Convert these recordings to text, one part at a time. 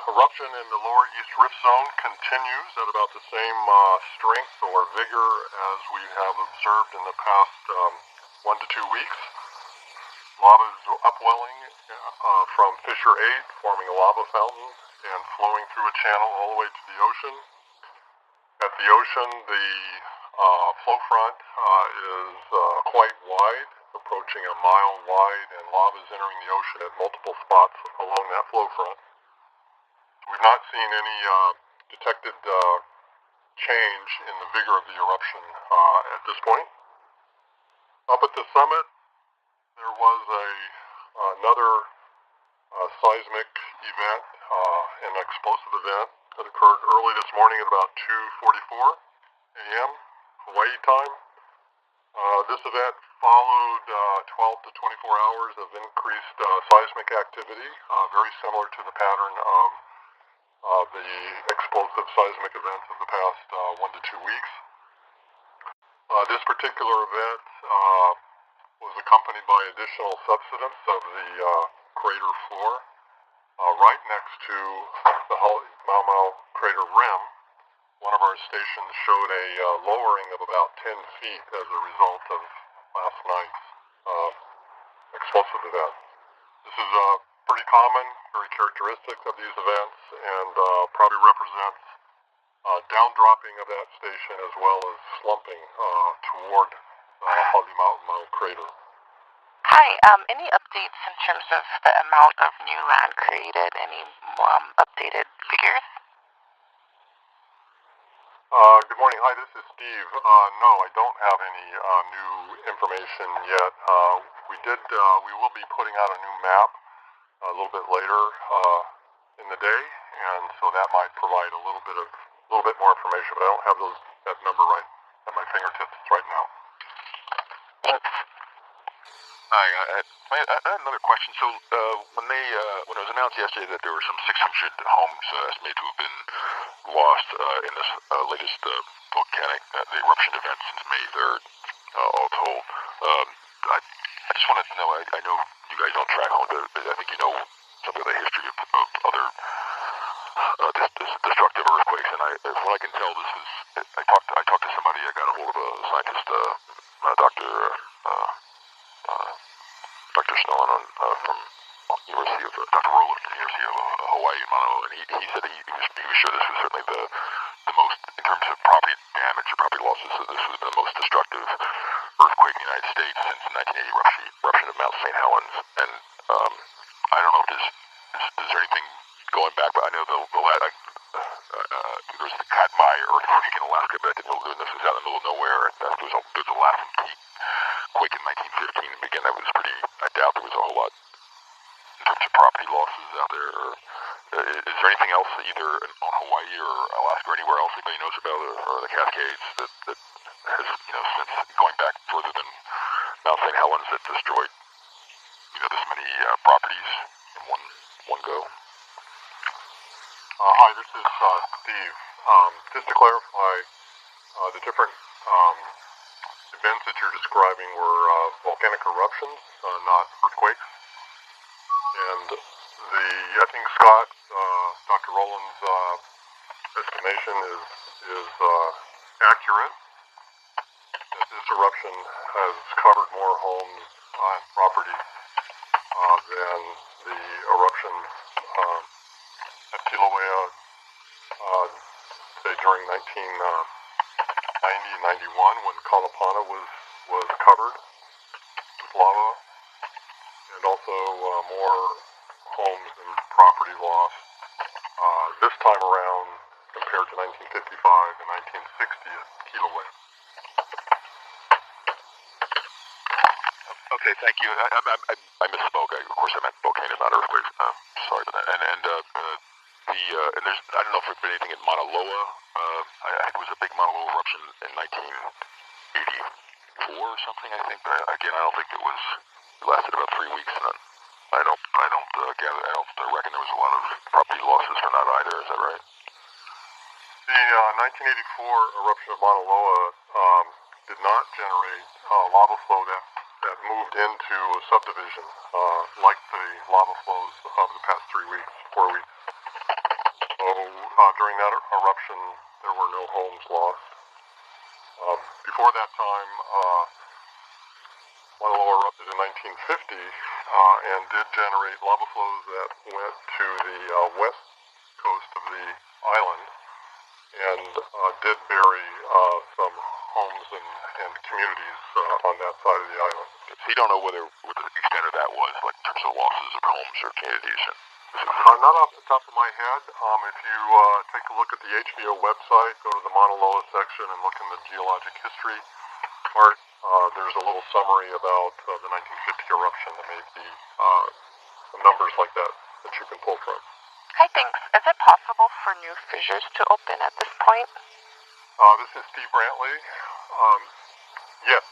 eruption in the lower east rift zone continues at about the same strength or vigor as we have observed in the past 1 to 2 weeks. Lava is upwelling from Fissure 8, forming a lava fountain and flowing through a channel all the way to the ocean. At the ocean, the flow front is quite wide, approaching a mile wide, and lava is entering the ocean at multiple spots along that flow front. We've not seen any detected change in the vigor of the eruption at this point. Up at the summit, there was another seismic event, an explosive event that occurred early this morning at about 2:44 a.m. Hawaii time. This event followed 12 to 24 hours of increased seismic activity, very similar to the pattern of the explosive seismic events of the past 1 to 2 weeks. This particular event was accompanied by additional subsidence of the crater floor. Right next to the Mau Mau crater rim, one of our stations showed a lowering of about 10 feet as a result of last night's explosive event. This is pretty common, very characteristic of these events, and probably represents downdropping of that station as well as slumping toward the Mau Mau crater. Hi, any updates in terms of the amount of new land created? Any updated figures? Good morning. Hi, this is Steve. No, I don't have any new information yet. We will be putting out a new map a little bit later in the day, and so that might provide a little bit more information, but I don't have that number right at my fingertips right now. Thanks. Hi, I had another question. So when it was announced yesterday that there were some 600 homes estimated to have been lost in this latest volcanic the eruption event since May 3rd, all told, I just wanted to know. I know you guys don't track homes, but I think you know something of the history of other destructive earthquakes. And from what I can tell, this was. I talked to somebody. I got a hold of a scientist, Dr. Snellen from University of Dr. Rowland from University of Hawaii in Manoa, and he said he was sure this was certainly the most, in terms of property damage or property losses, so this was the most destructive earthquake in the United States since the 1980 eruption of Mount St. Helens. And I don't know if is there anything going back, but I know there was the Katmai earthquake in Alaska, but I didn't know this was out in the middle of nowhere. There was a Latin Peak quake in 1915, and again, that was pretty. I doubt there was a whole lot in terms of property losses out there. Is there anything else either on Hawaii or Alaska or anywhere else anybody knows about, or the Cascades that has since going back further than Mount St. Helens that destroyed this many properties in one go? Hi, this is Steve. Just to clarify, the different events that you're describing were volcanic eruptions, not earthquakes. And I think Scott, Dr. Rowland's estimation is accurate. That this eruption has covered more homes and property than the eruption at Kilauea, say during 1990 and 91, when Kalapana was covered with lava, and also more homes and property loss this time around compared to 1955 and 1960 at Kilauea. Okay, thank you. I misspoke. Of course, I meant volcanoes, not earthquakes. Sorry about that. And there's, I don't know if there's been anything in Mauna Loa. I think it was a big Mauna Loa eruption in 1984 or something. I think, but again, I don't think it lasted about 3 weeks, and I don't reckon there was a lot of property losses for that either. Is that right? The 1984 eruption of Mauna Loa did not generate lava flow that moved into a subdivision like the lava flows of the past 4 weeks. during that eruption, there were no homes lost. Before that time, Mauna Loa erupted in 1950 and did generate lava flows that went to the west coast of the island and did bury some homes and communities on that side of the island. So you don't know what the extent of that was, like in terms of losses of homes or communities? Not off the top of my head. If you take a look at the HVO website, go to the Mauna Loa section and look in the geologic history part, there's a little summary about the 1950 eruption. There may be some numbers like that you can pull from. Hi, thanks. Is it possible for new fissures to open at this point? This is Steve Brantley. Yes.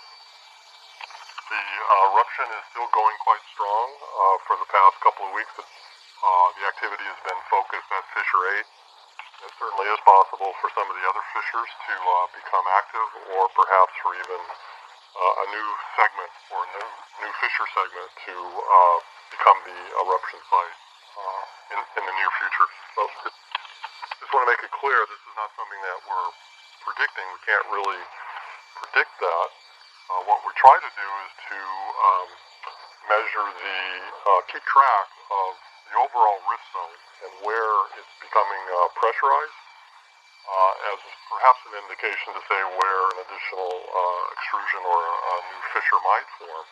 The eruption is still going quite strong. For the past couple of weeks, the activity has been focused at Fissure 8. It certainly is possible for some of the other fissures to become active, or perhaps for even a new segment or a new fissure segment to become the eruption site in the near future. So just want to make it clear, this is not something that we're predicting. We can't really predict that. What we try to do is to measure keep track of the overall risk zone and where it's becoming pressurized as perhaps an indication to say where an additional extrusion or a new fissure might form.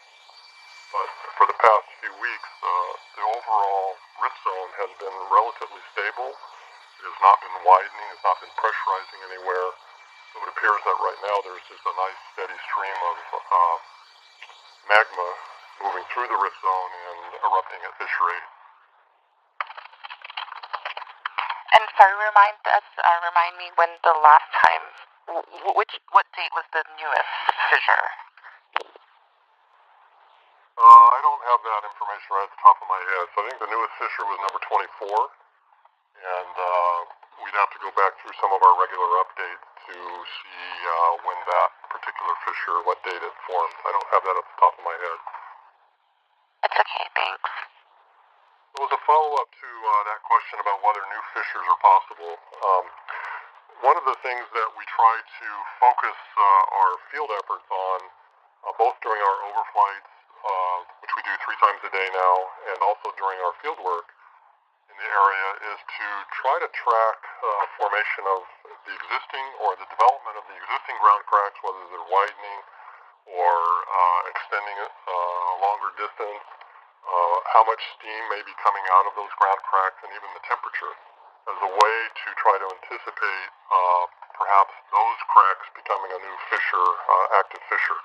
But for the past few weeks, the overall risk zone has been relatively stable. It has not been widening, it's not been pressurizing anywhere. So it appears that right now there's just a nice steady stream of magma moving through the rift zone and erupting at Fissure 8. And sorry, remind me when the last time, what date was the newest fissure? I don't have that information right at the top of my head. So I think the newest fissure was number 24, and we'd have to go back through some of our regular updates to see when that particular fissure, what date it formed. I don't have that at the top of my head. It's okay, thanks. There was a follow-up to that question about whether new fissures are possible. One of the things that we try to focus our field efforts on, both during our overflights, which we do 3 times a day now, and also during our field work in the area, is to try to track formation of the existing or the development of the existing ground cracks, whether they're widening or extending a longer distance, how much steam may be coming out of those ground cracks, and even the temperature, as a way to try to anticipate perhaps those cracks becoming a new fissure, active fissure.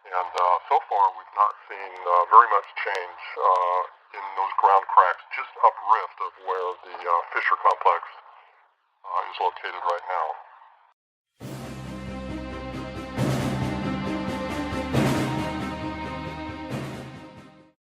And so far we've not seen very much change in those ground cracks just uprift of where the fissure complex is located right now.